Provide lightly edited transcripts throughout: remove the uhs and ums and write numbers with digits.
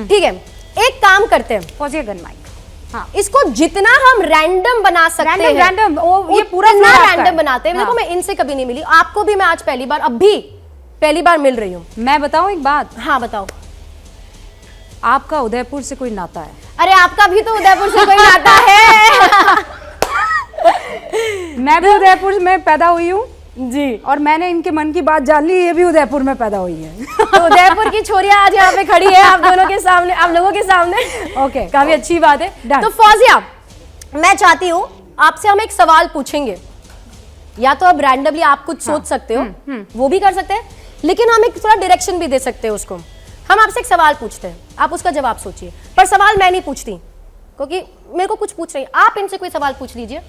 ठीक है, एक काम करते हैं फौजिया गन माइक, हाँ, इसको जितना हम रैंडम बना सकते हैं, रैंडम ये पूरा ना रैंडम बनाते हैं। देखो मैं इनसे कभी नहीं मिली, आपको भी मैं आज पहली बार, अब भी पहली बार मिल रही हूँ। मैं बताऊं एक बात? हाँ बताओ। आपका उदयपुर से कोई नाता है? अरे आपका भी तो उदयपुर से कोई नाता है। मैं भी उदयपुर में पैदा हुई हूँ जी, और मैंने इनके मन की बात जान ली, ये भी उदयपुर में पैदा हुई है। तो उदयपुर की छोरियां आज यहाँ पे खड़ी है आप दोनों के सामने, आप लोगों के सामने। ओके, काफी अच्छी बात है। Done. तो फौजिया, मैं चाहती हूँ आपसे हम एक सवाल पूछेंगे, या तो अब रैंडमली आप कुछ सोच सकते हो, वो भी कर सकते हैं, लेकिन हम एक थोड़ा डायरेक्शन भी दे सकते हैं उसको। हम आपसे एक सवाल पूछते हैं, आप उसका जवाब सोचिए, पर सवाल मैं नहीं पूछती क्योंकि मेरे को कुछ पूछ रही, आप इनसे कोई सवाल पूछ लीजिए।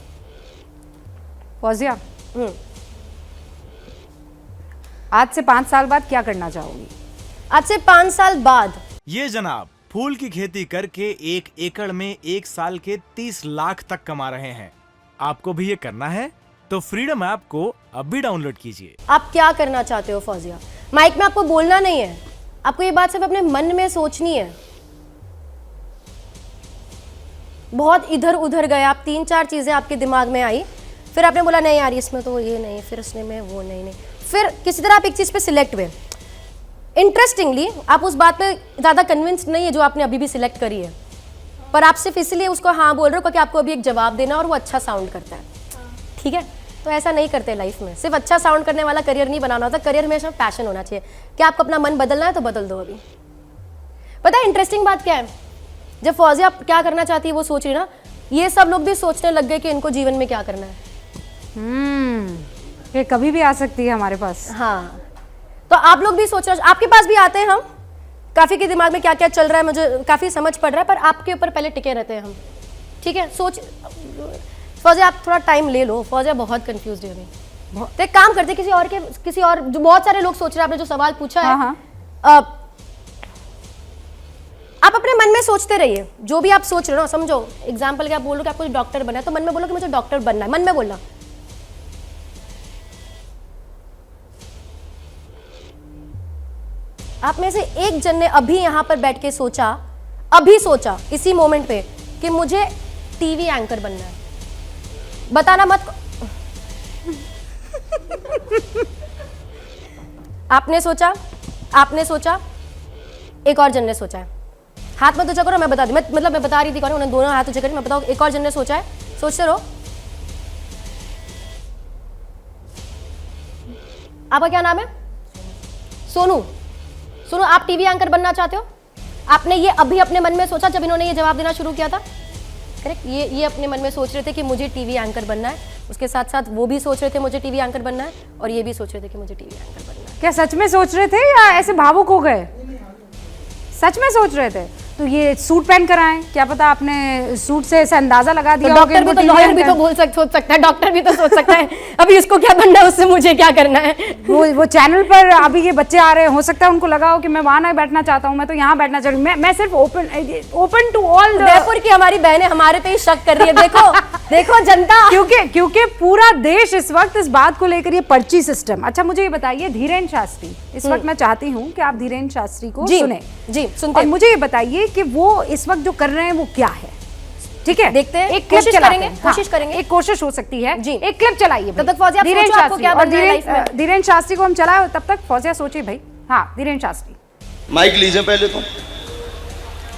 फौजिया, आज से 5 साल बाद क्या करना चाहोगी? आज से 5 साल बाद? ये जनाब फूल की खेती करके 1 एकड़ में 1 साल के 30 लाख तक कमा रहे हैं। आपको भी ये करना है तो फ्रीडम ऐप को अब भी डाउनलोड कीजिए। आप क्या करना चाहते हो फौजिया? माइक में आपको बोलना नहीं है, आपको ये बात सिर्फ अपने मन में सोचनी है। बहुत इधर उधर गए आप, 3-4 चीजें आपके दिमाग में आई, फिर आपने बोला नहीं यार इसमें तो ये नहीं, फिर इसमें में वो नहीं, फिर किसी तरह आप एक चीज पे सिलेक्ट हुए। इंटरेस्टिंगली आप उस बात पे ज्यादा कन्विंस्ड नहीं है जो आपने अभी भी सिलेक्ट करी है, पर आप सिर्फ इसलिए उसको हाँ बोल रहे हो क्योंकि आपको अभी एक जवाब देना और वो अच्छा साउंड करता है। ठीक है, तो ऐसा नहीं करते लाइफ में, सिर्फ अच्छा साउंड करने वाला करियर नहीं बनाना होता, करियर में हमेशा पैशन होना चाहिए कि आपको अपना मन बदलना है तो बदल दो। अभी पता है इंटरेस्टिंग बात क्या है, जब फौजिया आप क्या करना चाहती है वो सोच रही ना, ये सब लोग भी सोचने लग गए कि इनको जीवन में क्या करना है। ये कभी भी आ सकती है हमारे पास। हाँ, तो आप लोग भी सोच रहे, आपके पास भी आते हैं हम, काफी के दिमाग में क्या क्या चल रहा है मुझे काफी समझ पड़ रहा है, पर आपके ऊपर पहले टिके रहते हैं हम। ठीक है, सोच फौजिया आप थोड़ा टाइम ले लो, फौजिया बहुत कंफ्यूज है अभी। तो एक काम करते, किसी और जो बहुत सारे लोग सोच रहे हैं, आपने जो सवाल पूछा है, हाँ। आप अपने मन में सोचते रहिए, जो भी आप सोच रहे हो ना, समझो एग्जाम्पल क्या बोलो कि आपको डॉक्टर बनना है, तो मन में बोलो कि मुझे डॉक्टर बनना है, मन में बोलना। आप में से एक जन ने अभी यहां पर बैठ के सोचा इसी मोमेंट पे कि मुझे टीवी एंकर बनना है, बताना मत। आपने सोचा, एक और जन ने सोचा है। हाथ मत ऊंचा करो, मैं बता दी, मैं बता रही थी कौन, उन्होंने दोनों हाथ ऊंचे करे, मैं बताऊँ एक और जन ने सोचा है, सोचते रहो। आपका क्या नाम है? सोनू, आप टीवी एंकर बनना चाहते हो? आपने ये अभी अपने मन में सोचा जब इन्होंने ये जवाब देना शुरू किया था? करेक्ट, ये अपने मन में सोच रहे थे कि मुझे टीवी एंकर बनना है, उसके साथ साथ वो भी सोच रहे थे मुझे टीवी एंकर बनना है, और ये भी सोच रहे थे कि मुझे टीवी एंकर बनना है। क्या सच में सोच रहे थे या ऐसे भावुक हो गए? सच में सोच रहे थे? तो ये सूट पहन कर आए, क्या पता आपने सूट से ऐसा अंदाजा लगा दिया। तो डॉक्टर भी तो, लॉयर भी तो सोच सकता है, डॉक्टर भी तो सोच सकता है, अभी इसको क्या बनना है, उससे मुझे क्या करना है। वो चैनल पर अभी ये बच्चे आ रहे हैं, हो सकता है उनको लगा हो कि मैं वहां नहीं बैठना चाहता हूँ, मैं तो यहाँ बैठना चाहती हूँ। मैं सिर्फ ओपन टू ऑल। उदयपुर की हमारी बहनें हमारे पे ही शक कर रही है, देखो जनता, क्योंकि पूरा देश इस वक्त इस बात को लेकर, ये पर्ची सिस्टम। अच्छा मुझे ये बताइए, धीरेन्द्र शास्त्री, इस वक्त मैं चाहती हूँ कि आप धीरेन्द्र शास्त्री को सुने। जी सुनते हैं। और मुझे ये बताइए कि वो इस वक्त जो कर रहे हैं वो क्या है। ठीक है, देखते हैं, एक क्लिप करेंगे, कोशिश करेंगे, एक कोशिश हो सकती है जी। एक क्लिप चलाइए तब तक फौजिया, धीरेन्द्र शास्त्री क्या बनना है लाइफ में। धीरेन्द्र शास्त्री को हम चलाए, तब तक फौजिया सोचिए भाई। हाँ, धीरेन्द्र शास्त्री माइक लीजिए, पहले तो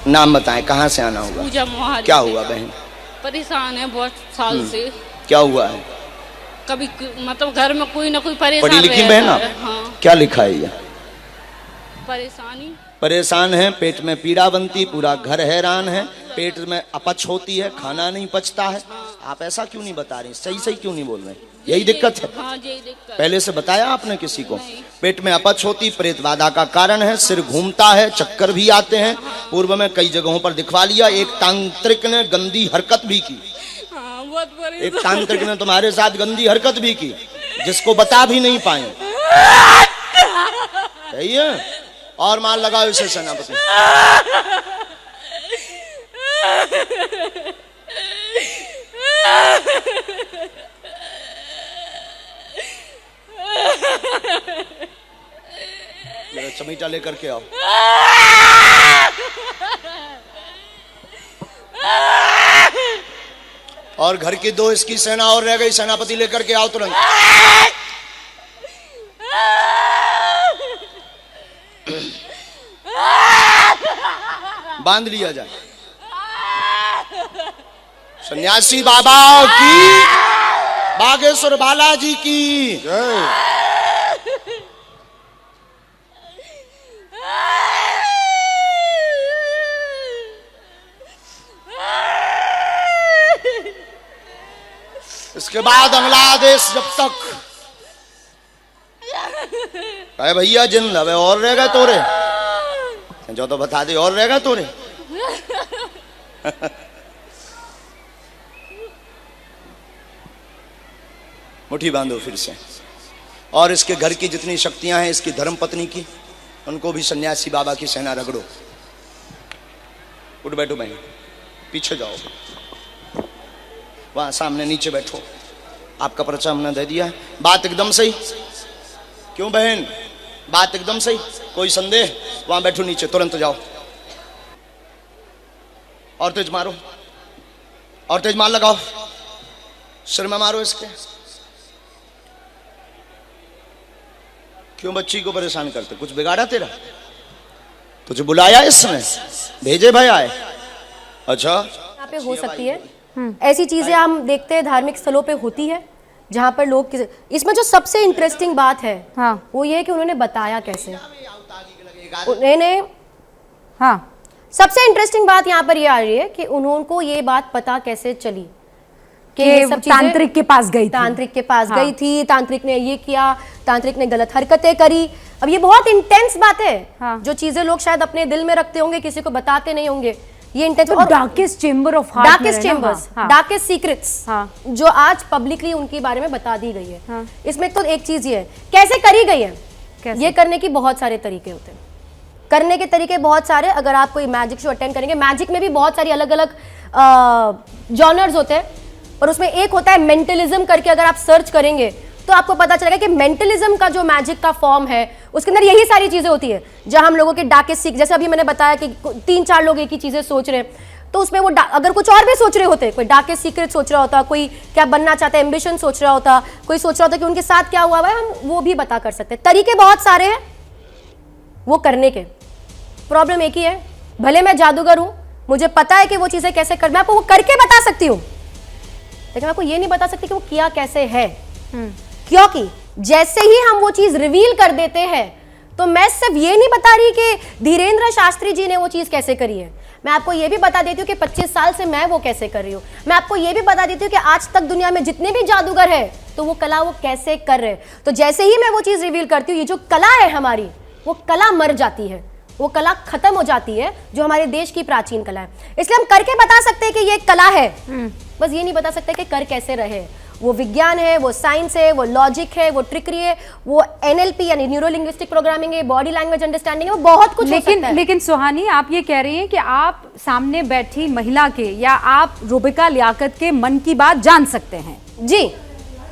नाम बताएं, कहाँ से आना होगा? पूजा मोहाली। क्या हुआ बहन? परेशान है बहुत साल से। क्या हुआ है? कभी मतलब घर में कोई ना कोई परेशान पढ़ी लिखी बहन आप? हाँ। क्या लिखा है ये? परेशान है, पेट में पीड़ा बनती, पूरा घर हैरान है, पेट में अपच होती है, खाना नहीं पचता है। आप ऐसा क्यों नहीं बता रही, सही क्यों नहीं बोल रहे? यही दिक्कत है? हाँ, यही दिक्कत। पहले से बताया आपने किसी को? पेट में अपच होती, प्रेत बाधा का कारण है, सिर घूमता है, चक्कर भी आते हैं। पूर्व में कई जगहों पर दिखवा लिया, एक तांत्रिक ने गंदी हरकत भी की। एक तांत्रिक ने तुम्हारे साथ गंदी हरकत भी की, जिसको बता भी नहीं पाए। सही है, और मार लगाओ इसे सेनापति। मेरा चमीटा लेकर के आओ। और घर की 2 इसकी सेना और रह गई, सेनापति लेकर के आओ तुरंत। बांध लिया जाए। सन्यासी बाबा की, बागेश्वर बालाजी की जय। इसके बाद अगला आदेश, जब तक कहे भैया जिन लवे और रह गए तोरे, जो तो बता दे और रह गए तोरे। मुट्ठी बांधो फिर से, और इसके घर की जितनी शक्तियां हैं, इसकी धर्म पत्नी की, उनको भी सन्यासी बाबा की सेना रगड़ो। उठ बैठो बहन, पीछे जाओ, वहां सामने नीचे बैठो। आपका पर्चा हमने दे दिया। बात एकदम सही, क्यों बहन? बात एकदम सही, कोई संदेह? वहां बैठो नीचे, तुरंत जाओ। और तेज मारो, और तेज मार लगाओ, सिर में मारो इसके। क्यों बच्ची को परेशान करते? कुछ बिगाड़ा तेरा? तुझे बुलाया इसने? भेजे भाई आए? अच्छा, यहाँ पे हो सकती है ऐसी चीजें हम देखते हैं धार्मिक स्थलों पे होती है, जहाँ पर लोग इसमें जो सबसे इंटरेस्टिंग बात है हाँ। वो ये है कि उन्होंने बताया कैसे। उन्होंने हाँ, सबसे इंटरेस्टिंग बात यहाँ पर ये आ रही है कि उनको ये बात पता कैसे चली कि ये सब चीजें तांत्रिक के पास गई थी। तांत्रिक के पास हाँ। गई थी, तांत्रिक ने ये किया, तांत्रिक ने गलत हरकतें करी। अब ये बहुत इंटेंस बात है। हाँ। जो चीजें लोग शायद अपने दिल में रखते होंगे, किसी को बताते नहीं होंगे, ये इंटेंस। तो darkest chamber of heart, darkest chambers, darkest secrets, हाँ। जो आज पब्लिकली उनके बारे में बता दी गई है। हाँ। इसमें तो एक चीज ये है, कैसे करी गई है। कैसे? ये करने की बहुत सारे तरीके होते हैं, करने के तरीके बहुत सारे। अगर आप कोई मैजिक शो अटेंड करेंगे, मैजिक में भी बहुत सारी अलग अलग जॉनर्स होते हैं, और उसमें एक होता है मेंटलिज्म करके। अगर आप सर्च करेंगे तो आपको पता चलेगा कि मेंटलिज्म का जो मैजिक का फॉर्म है, उसके अंदर यही सारी चीजें होती है, जहां हम लोगों के डार्केस्ट सीक्रेट, जैसे अभी मैंने बताया कि 3-4 लोग एक ही चीजें सोच रहे हैं, तो उसमें वो अगर कुछ और भी सोच रहे होते, कोई डार्केस्ट सीक्रेट सोच रहा होता, कोई क्या बनना चाहता है, एम्बिशन सोच रहा होता, कोई सोच रहा होता कि उनके साथ क्या हुआ है, हम वो भी बता कर सकते हैं। तरीके बहुत सारे हैं वो करने के। प्रॉब्लम एक ही है, भले मैं जादूगर हूं, मुझे पता है कि वो चीजें कैसे कर, मैं आपको वो करके बता सकती हूँ, लेकिन मैं आपको ये नहीं बता सकती कि वो किया कैसे है। क्योंकि जैसे ही हम वो चीज रिवील कर देते हैं, तो मैं सिर्फ ये नहीं बता रही कि धीरेन्द्र शास्त्री जी ने वो चीज कैसे करी है, मैं आपको ये भी बता देती हूँ कि 25 साल से मैं वो कैसे कर रही हूँ। मैं आपको ये भी बता देती हूँ कि आज तक दुनिया में जितने भी जादूगर है, तो वो कला वो कैसे कर रहे हैं। तो जैसे ही मैं वो चीज रिवील करती हूँ, ये जो कला है हमारी, वो कला मर जाती है, वो कला खत्म हो जाती है, जो हमारे देश की प्राचीन कला है। इसलिए हम करके बता सकते हैं कि ये कला है, बस ये नहीं बता सकते कि कर कैसे रहे। वो विज्ञान है, वो साइंस है, वो लॉजिक है, वो ट्रिकरी है, वो NLP यानी न्यूरो लिंग्विस्टिक प्रोग्रामिंग है, बॉडी लैंग्वेज अंडरस्टैंडिंग है, वो बहुत कुछ हो सकता है। लेकिन सुहानी, आप ये कह रही हैं कि आप सामने बैठी महिला के या आप रुबिका लियाकत के मन की बात जान सकते हैं। जी,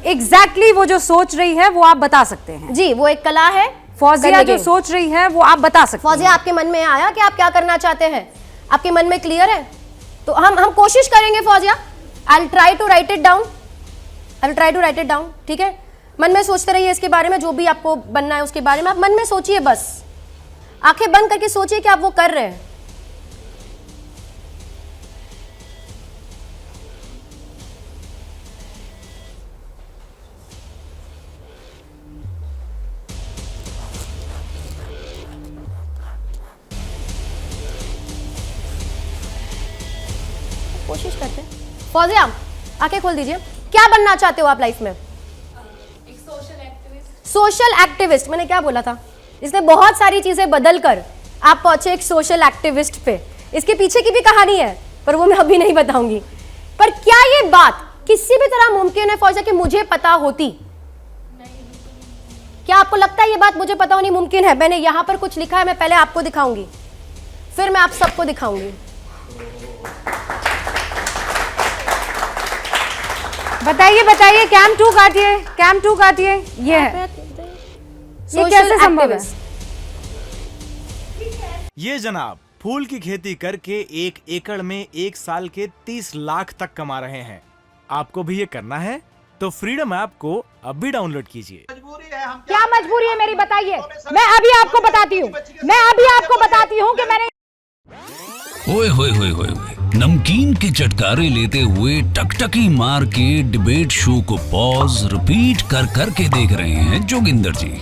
एग्जैक्टली वो जो सोच रही है वो आप बता सकते हैं। जी, वो एक कला है। फौजिया जो सोच रही है वो आप बता सकते हैं। फौजिया, आपके मन में आया कि आप क्या करना चाहते हैं? आपके मन में क्लियर है? तो हम कोशिश करेंगे Fauzia. I'll try to write it down. I'll try to write it down. ठीक है, मन में सोचते रहिए इसके बारे में, जो भी आपको बनना है उसके बारे में आप मन में सोचिए, बस आंखें बंद करके सोचिए कि आप वो कर रहे हैं। कोशिश करते हैं। फौजिया, आंखें खोल दीजिए। क्या बनना चाहते हो आप लाइफ में? एक सोशल एक्टिविस्ट। मैंने क्या बोला था? इसने बहुत सारी चीजें बदल कर आप पहुंचे एक सोशल एक्टिविस्ट पे। इसके पीछे की भी कहानी है, पर वो मैं अभी नहीं बताऊंगी। पर क्या ये बात किसी भी तरह मुमकिन है फौजिया कि मुझे पता होती? क्या आपको लगता है ये बात मुझे पता होनी मुमकिन है? मैंने यहां पर कुछ लिखा है, मैं पहले आपको दिखाऊंगी, फिर मैं आप सबको दिखाऊंगी। बताइए बताइए, कैम 2 काटिए, कैम 2 काटिए। ये है, ये कैसे संभव है? ये जनाब फूल की खेती करके 1 एकड़ में 1 साल के 30 लाख तक कमा रहे हैं। आपको भी ये करना है तो फ्रीडम ऐप को अब भी डाउनलोड कीजिए। क्या मजबूरी है मेरी, बताइए। मैं अभी आपको बताती हूँ कि मैंने ओए होए होए होए होए, नमकीन के चटकारे लेते हुए टकटकी मार के डिबेट शो को पॉज रिपीट कर करके देख रहे हैं जोगिंदर जी।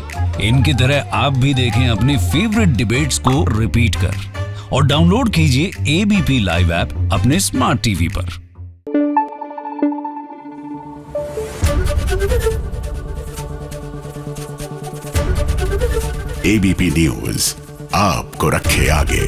इनकी तरह आप भी देखें अपनी फेवरेट डिबेट्स को रिपीट कर और डाउनलोड कीजिए एबीपी लाइव ऐप अपने स्मार्ट टीवी पर। एबीपी न्यूज आपको रखे आगे।